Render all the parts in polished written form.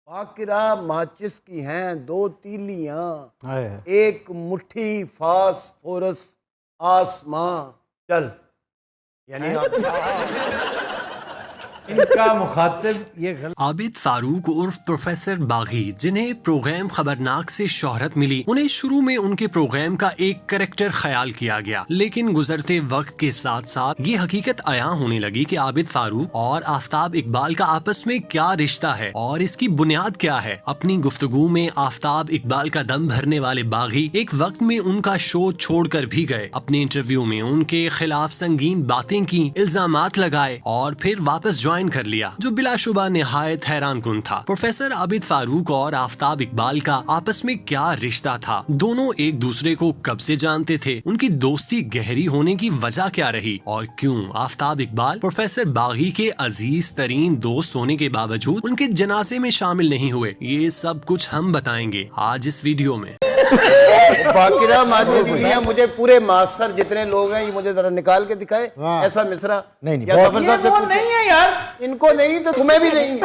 فاقرہ ماچس کی ہیں دو تیلیاں، ہے۔ ایک مٹھی فاسفورس آسماں چل، یعنی ان کا مخاطب یہ غلط۔ عابد فاروق عرف پروفیسر باغی، جنہیں پروگرام خبرناک سے شہرت ملی، انہیں شروع میں ان کے پروگرام کا ایک کریکٹر خیال کیا گیا، لیکن گزرتے وقت کے ساتھ ساتھ یہ حقیقت عیاں ہونے لگی کہ عابد فاروق اور آفتاب اقبال کا آپس میں کیا رشتہ ہے اور اس کی بنیاد کیا ہے۔ اپنی گفتگو میں آفتاب اقبال کا دم بھرنے والے باغی ایک وقت میں ان کا شو چھوڑ کر بھی گئے، اپنے انٹرویو میں ان کے خلاف سنگین باتیں کی، الزامات لگائے اور پھر واپس جوائن کر لیا، جو بلا شبہ نہایت حیران کن تھا۔ پروفیسر عابد فاروق اور آفتاب اقبال کا آپس میں کیا رشتہ تھا؟ دونوں ایک دوسرے کو کب سے جانتے تھے؟ ان کی دوستی گہری ہونے کی وجہ کیا رہی؟ اور کیوں آفتاب اقبال پروفیسر باغی کے عزیز ترین دوست ہونے کے باوجود ان کے جنازے میں شامل نہیں ہوئے؟ یہ سب کچھ ہم بتائیں گے آج اس ویڈیو میں۔ فاقرہ ماچس مجھے پورے ماسٹر جتنے لوگ ہیں یہ مجھے ذرا نکال کے دکھائے ایسا مصرع۔ یا ظفر صاحب سے پوچھیں، نہیں ہے یار، ان کو نہیں تو تمہیں بھی نہیں۔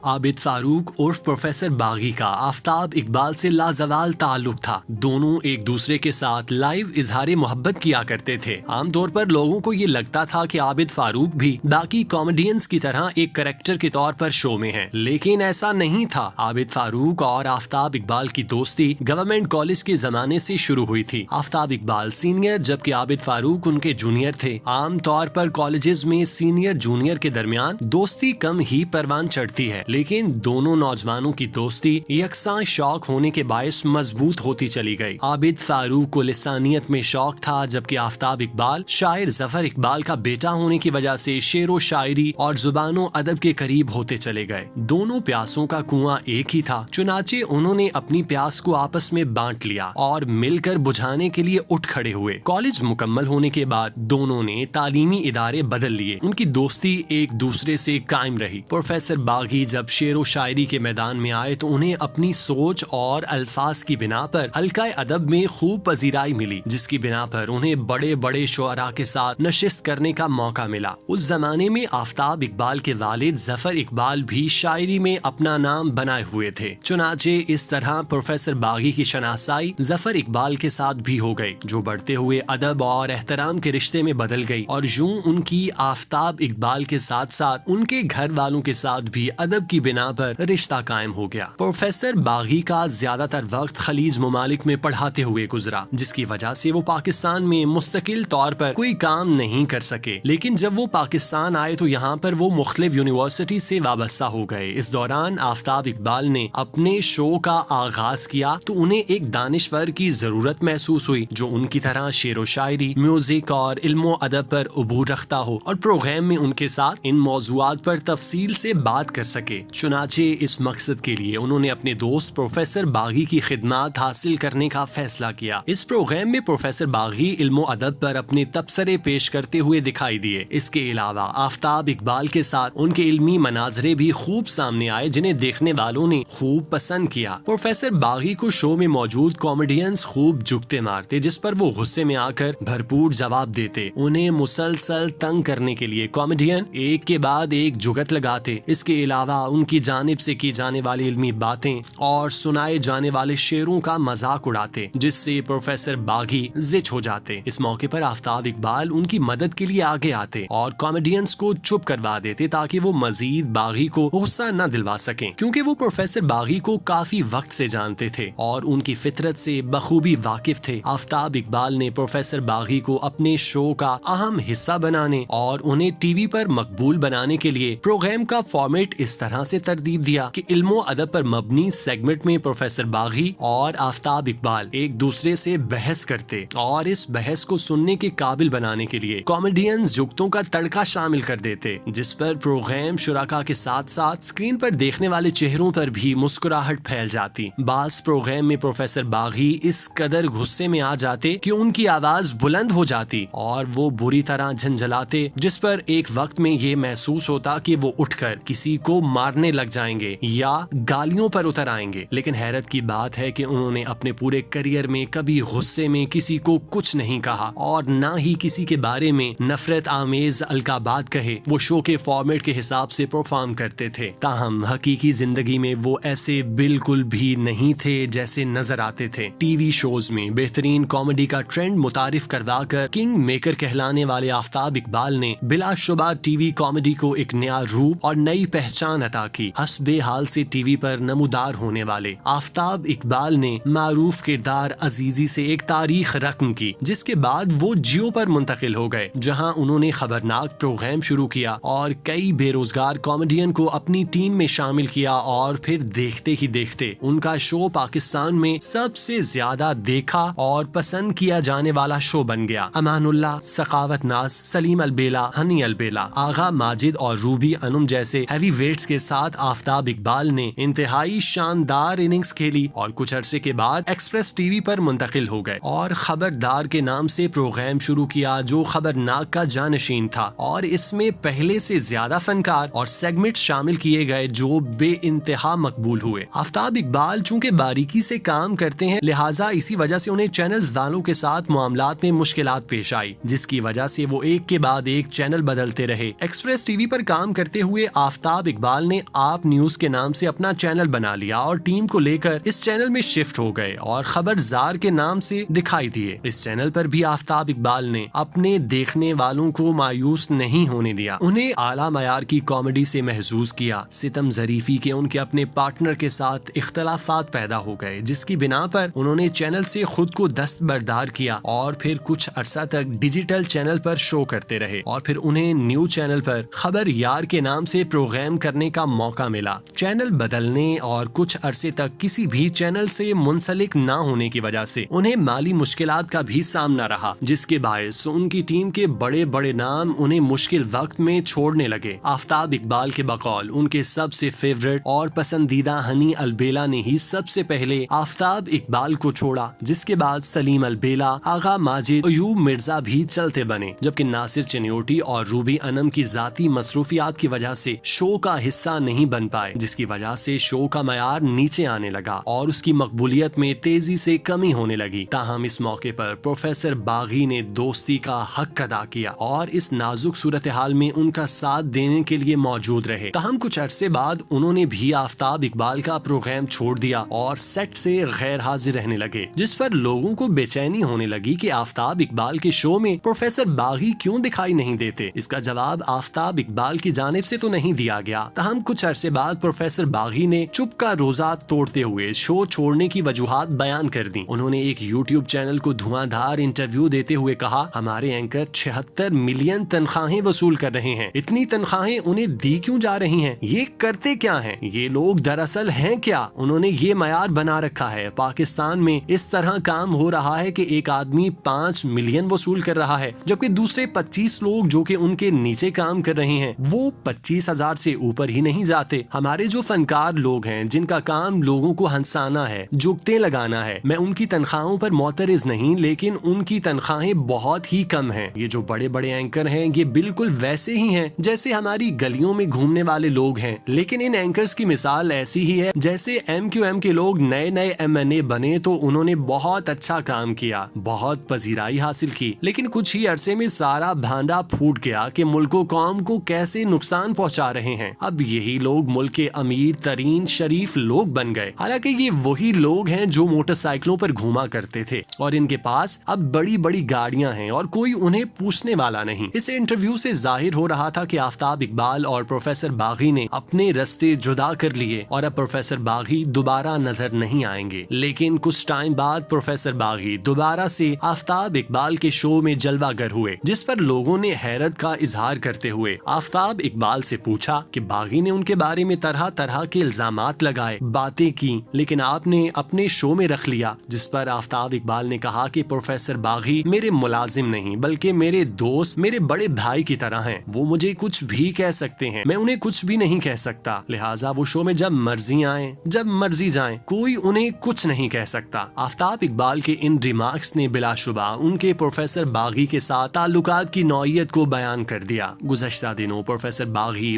عابد فاروق عرف پروفیسر باغی کا آفتاب اقبال سے لازوال تعلق تھا۔ دونوں ایک دوسرے کے ساتھ لائیو اظہار محبت کیا کرتے تھے۔ عام طور پر لوگوں کو یہ لگتا تھا کہ عابد فاروق بھی باقی کامیڈینز کی طرح ایک کریکٹر کے طور پر شو میں ہیں، لیکن ایسا نہیں تھا۔ عابد فاروق اور آفتاب اقبال کی دوستی گورنمنٹ کالج کے زمانے سے شروع ہوئی تھی۔ آفتاب اقبال سینئر جبکہ عابد فاروق ان کے جونیئر تھے۔ عام طور پر کالجز میں سینئر جونیئر کے درمیان دوستی کم ہی پروان چڑھتی ہے، لیکن دونوں نوجوانوں کی دوستی یکساں شوق ہونے کے باعث مضبوط ہوتی چلی گئی۔ عابد فاروق کو لسانیت میں شوق تھا، جبکہ آفتاب اقبال شاعر ظفر اقبال کا بیٹا ہونے کی وجہ سے شعر و شاعری اور زبان و ادب کے قریب ہوتے چلے گئے۔ دونوں پیاسوں کا کنواں ایک ہی تھا، چنانچہ انہوں نے اپنی پیاس کو آپس میں بانٹ لیا اور مل کر بجھانے کے لیے اٹھ کھڑے ہوئے۔ کالج مکمل ہونے کے بعد دونوں نے تعلیمی ادارے بدل لیے۔ ان کی دوستی ایک دوسرے سے قائم رہی۔ پروفیسر باغی جب شعر و شاعری کے میدان میں آئے تو انہیں اپنی سوچ اور الفاظ کی بنا پر حلقہ ادب میں خوب پذیرائی ملی، جس کی بنا پر انہیں بڑے بڑے شعراء کے ساتھ نشست کرنے کا موقع ملا۔ اس زمانے میں آفتاب اقبال کے والد ظفر اقبال بھی شاعری میں اپنا نام بنائے ہوئے تھے، چنانچہ اس طرح پروفیسر باغی کی شناسائی ظفر اقبال کے ساتھ بھی ہو گئی، جو بڑھتے ہوئے ادب اور احترام کے رشتے میں بدل گئی، اور یوں ان کی آفتاب اقبال کے ساتھ ساتھ ان کے گھر والوں کے ساتھ بھی ادب کی بنا پر رشتہ قائم ہو گیا۔ پروفیسر باغی کا زیادہ تر وقت خلیج ممالک میں پڑھاتے ہوئے گزرا، جس کی وجہ سے وہ پاکستان میں مستقل طور پر کوئی کام نہیں کر سکے، لیکن جب وہ پاکستان آئے تو یہاں پر وہ مختلف یونیورسٹی سے وابستہ ہو گئے۔ اس دوران آفتاب اقبال نے اپنے شو کا آغاز کیا تو انہیں ایک دانشور کی ضرورت محسوس ہوئی جو ان کی طرح شعر و شاعری، میوزک اور علم و ادب پر عبور رکھتا ہو اور پروگرام میں ان کے ساتھ ان موضوعات پر تفصیل سے بات کر سکے۔ چنانچہ اس مقصد کے لیے انہوں نے اپنے دوست پروفیسر باغی کی خدمات حاصل کرنے کا فیصلہ کیا۔ اس پروگرام میں پروفیسر باغی علم و ادب پر اپنے تبصرے پیش کرتے ہوئے دکھائی دیے۔ اس کے علاوہ آفتاب اقبال کے ساتھ ان کے علمی مناظرے بھی خوب سامنے آئے، جنہیں دیکھنے والوں نے خوب پسند کیا۔ پروفیسر باغی کو شو میں موجود کامیڈینز خوب جگتے مارتے، جس پر وہ غصے میں آ کر بھرپور جواب دیتے۔ انہیں مسلسل تنگ کرنے کے لیے کامیڈین ایک کے بعد ایک جگت لگاتے۔ اس کے علاوہ ان کی جانب سے کی جانے والی علمی باتیں اور سنائے جانے والے شعروں کا مذاق اڑاتے، جس سے پروفیسر باغی زچ ہو جاتے۔ اس موقع پر آفتاب اقبال ان کی مدد کے لیے آگے آتے اور کامیڈینز کو چپ کروا دیتے تاکہ وہ مزید باغی کو غصہ نہ دلوا سکیں، کیونکہ وہ پروفیسر باغی کو کافی وقت سے جانتے تھے اور ان کی فطرت سے بخوبی واقف تھے۔ آفتاب اقبال نے پروفیسر باغی کو اپنے شو کا اہم حصہ بنانے اور انہیں ٹی وی پر مقبول بنانے کے لیے پروگرام کا فارمیٹ اس طرح سے ترتیب دیا کہ علم و ادب پر مبنی سیگمنٹ میں پروفیسر باغی اور آفتاب اقبال ایک دوسرے سے بحث کرتے اور اس بحث کو سننے کے قابل بنانے کے لیے کامیڈینز جگتوں کا تڑکا شامل کر دیتے، جس پر پروگرام شرکا کے ساتھ ساتھ اسکرین پر دیکھنے والے چہروں پر بھی مسکراہٹ پھیل جاتی۔ بعض پروگرام میں پروفیسر باغی اس قدر غصے میں آ جاتے کہ ان کی آواز بلند ہو جاتی اور وہ بری طرح جھنجھلاتے، جس پر ایک وقت میں یہ محسوس ہوتا کہ وہ اٹھ کر کسی کو مارنے لگ جائیں گے یا گالیوں پر اتر آئیں گے. لیکن حیرت کی بات ہے کہ انہوں نے اپنے پورے کریئر میں کبھی غصے میں کسی کو کچھ نہیں کہا اور نہ ہی کسی کے بارے میں نفرت آمیز القابات کہے. وہ شو کے فارمیٹ کے حساب سے پرفارم کرتے تھے, تاہم حقیقی زندگی میں وہ ایسے بالکل بھی نہیں تھے جیسے نظر آتے تھے. ٹی وی شوز میں بہترین کامیڈی کا ٹرینڈ متعارف کروا کر کنگ میکر کہلانے والے آفتاب اقبال نے بلا شبہ ٹی وی کامیڈی کو ایک نیا روپ اور نئی پہچان عطا کی. حسب حال سے ٹی وی پر نمودار ہونے والے آفتاب اقبال نے معروف کردار عزیزی سے ایک تاریخ رقم کی, جس کے بعد وہ جیو پر منتقل ہو گئے, جہاں انہوں نے خبرناک پروگرام شروع کیا اور کئی بے روزگار کامیڈین کو اپنی ٹیم میں شامل کیا, اور پھر دیکھتے ہی دیکھتے ان کا شو پاکستان میں سب سے زیادہ دیکھا اور پسند کیا جانے والا شو بن گیا. امان اللہ, سخاوت ناز, سلیم البیلا, ہنی البیلا, آغا ماجد اور روبی انم جیسے ہیوی ویٹس کے ساتھ آفتاب اقبال نے انتہائی شاندار اننگز کھیلی اور کچھ عرصے کے بعد ایکسپریس ٹی وی پر منتقل ہو گئے اور خبردار کے نام سے پروگرام شروع کیا, جو خبرناک کا جانشین تھا, اور اس میں پہلے سے زیادہ فنکار اور سیگمنٹ شامل کیے گئے جو بے انتہا مقبول ہوئے. آفتاب اقبال چونکہ باریکی سے کام کرتے ہیں, لہٰذا اسی وجہ سے انہیں چینلز والوں کے ساتھ معاملات میں مشکلات پیش آئی, جس کی وجہ سے وہ ایک کے بعد ایک چینل بدلتے رہے. ایکسپریس ٹی وی پر کام کرتے ہوئے آفتاب اقبال نے آپ نیوز کے نام سے اپنا چینل بنا لیا اور ٹیم کو لے کر اس چینل میں شفٹ ہو گئے اور خبرزار کے نام سے دکھائی دیے. اس چینل پر بھی آفتاب اقبال نے اپنے دیکھنے والوں کو مایوس نہیں ہونے دیا, انہیں اعلیٰ معیار کی کامیڈی سے محظوظ کیا. ستم ظریفی کے ان کے اپنے پارٹنر کے ساتھ اختلافات پیدا ہو گئے, جس کی بنا پر انہوں نے چینل سے خود کو دستبردار کیا اور پھر کچھ عرصہ تک ڈیجیٹل چینل پر شو کرتے رہے, اور پھر انہیں نیو چینل پر خبر یار کے نام سے پروگرام کرنے کا موقع ملا. چینل بدلنے اور کچھ عرصے تک کسی بھی چینل سے منسلک نہ ہونے کی وجہ سے انہیں مالی مشکلات کا بھی سامنا رہا, جس کے باعث ان کی ٹیم کے بڑے بڑے نام انہیں مشکل وقت میں چھوڑنے لگے. آفتاب اقبال کے بقول ان کے سب سے فیوریٹ اور پسندیدہ ہنی البیلا نے ہی سب سے پہلے آفتاب اقبال کو چھوڑا, جس کے بعد سلیم البیلا, آغا ماجد, ایوب مرزا بھی چلتے بنے, جبکہ ناصر چنیوٹی اور روبی انم کی ذاتی مصروفیات کی وجہ سے شو کا حصہ نہیں بن پائے, جس کی وجہ سے شو کا معیار نیچے آنے لگا اور اس کی مقبولیت میں تیزی سے کمی ہونے لگی. تاہم اس موقع پر پروفیسر باغی نے دوستی کا حق ادا کیا اور اس نازک صورتحال میں ان کا ساتھ دینے کے لیے موجود رہے. تاہم کچھ عرصے بعد انہوں نے بھی آفتاب اقبال کا پروگرام چھوڑ دیا اور سیٹ سے غیر حاضر رہنے لگے, جس پر لوگوں کو بے چینی ہونے لگی کہ آفتاب اقبال کے شو میں پروفیسر باغی کیوں دکھائی نہیں دیتے. اس کا جواب آفتاب اقبال کی جانب سے تو نہیں دیا گیا. تاہم کچھ عرصے بعد پروفیسر باغی نے چپ کا روزہ توڑتے ہوئے شو چھوڑنے کی وجوہات بیان کر دی. انہوں نے ایک یوٹیوب چینل کو دھواں دھار انٹرویو دیتے ہوئے کہا, ہمارے اینکر 76 ملین تنخواہیں وصول کر رہے ہیں, اتنی تنخواہیں انہیں دی کیوں جا رہی ہیں, یہ کرتے کیا ہیں, یہ لوگ دراصل ہیں کیا. انہوں نے یہ معیار بنا رکھا ہے, پاکستان میں اس طرح کام ہو رہا ہے کہ ایک آدمی 5 ملین وصول کر رہا ہے, جبکہ دوسرے 25 لوگ جو کہ ان کے نیچے کام کر رہے ہیں وہ 25,000 سے اوپر ہی نہیں جاتے. ہمارے جو فنکار لوگ ہیں جن کا کام لوگوں کو ہنسانا ہے, جگتے لگانا ہے, میں ان کی تنخواہوں پر معترض نہیں, لیکن ان کی تنخواہیں بہت ہی کم ہیں. یہ جو بڑے بڑے اینکر ہیں یہ بالکل ویسے ہی ہیں جیسے ہماری گلیوں میں گھومنے والے لوگ ہیں, لیکن ان اینکرز کی مثال ایسی ہی ہے جیسے MQM کے لوگ نئے نئے MNA بنے تو انہوں نے بہت اچھا کام کیا, بہت پذیرائی حاصل کی, لیکن کچھ ہی عرصے میں سارا بھانڈا پھوٹ گیا کہ ملک و قوم کو کیسے نقصان پہنچا رہے ہیں. اب یہی لوگ ملک کے امیر ترین شریف لوگ بن گئے, حالانکہ یہ وہی لوگ ہیں جو موٹر سائیکلوں پر گھوما کرتے تھے اور ان کے پاس اب بڑی بڑی گاڑیاں ہیں اور کوئی انہیں پوچھنے والا نہیں. اس انٹرویو سے ظاہر ہو رہا تھا کہ آفتاب اقبال اور پروفیسر باغی نے اپنے رستے جدا کر لیے اور اب پروفیسر باغی دوبارہ نظر نہیں آئیں گے. لیکن کچھ ٹائم بعد پروفیسر باغی دوبارہ سے آفتاب اقبال کے شو میں جلوہ گر ہوئے, جس پر لوگوں نے حیرت کا اظہار کرتے ہوئے آفتاب اقبال سے پوچھا کہ باغی نے ان کے بارے میں طرح طرح کے الزامات لگائے, باتیں کی, لیکن آپ نے اپنے شو میں رکھ لیا. جس پر آفتاب اقبال نے کہا کہ پروفیسر باغی میرے ملازم نہیں بلکہ میرے دوست, میرے بڑے بھائی کی طرح ہیں, وہ مجھے کچھ بھی کہہ سکتے ہیں, میں انہیں کچھ بھی نہیں کہہ سکتا, لہٰذا وہ شو میں جب مرضی آئیں جب مرضی جائیں, کوئی انہیں کچھ نہیں کہہ سکتا. آفتاب اقبال کے ان ریمارکس نے بلا شبہ ان کے پروفیسر باغی کے ساتھ تعلقات کی نوعیت کو بیان کر دیا. گزشتہ دنوں پروفیسر باغی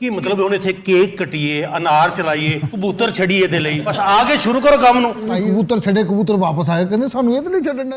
ਕੀ ਮਤਲਬ ਉਹਨੇ ਇੱਥੇ ਕੇਕ ਕਟੀਏ, ਅਨਾਰ ਚਲਾਈਏ, ਕਬੂਤਰ ਛੜੀਏ ਦੇ ਲਈ, ਬਸ ਆ ਕੇ ਸ਼ੁਰੂ ਕਰੋ ਕੰਮ ਨੂੰ। ਕਬੂਤਰ ਛੱਡੇ, ਕਬੂਤਰ ਵਾਪਸ ਆਏ, ਕਹਿੰਦੇ ਸਾਨੂੰ ਇਹ ਤੇ ਨਹੀਂ ਛੱਡਣਾ।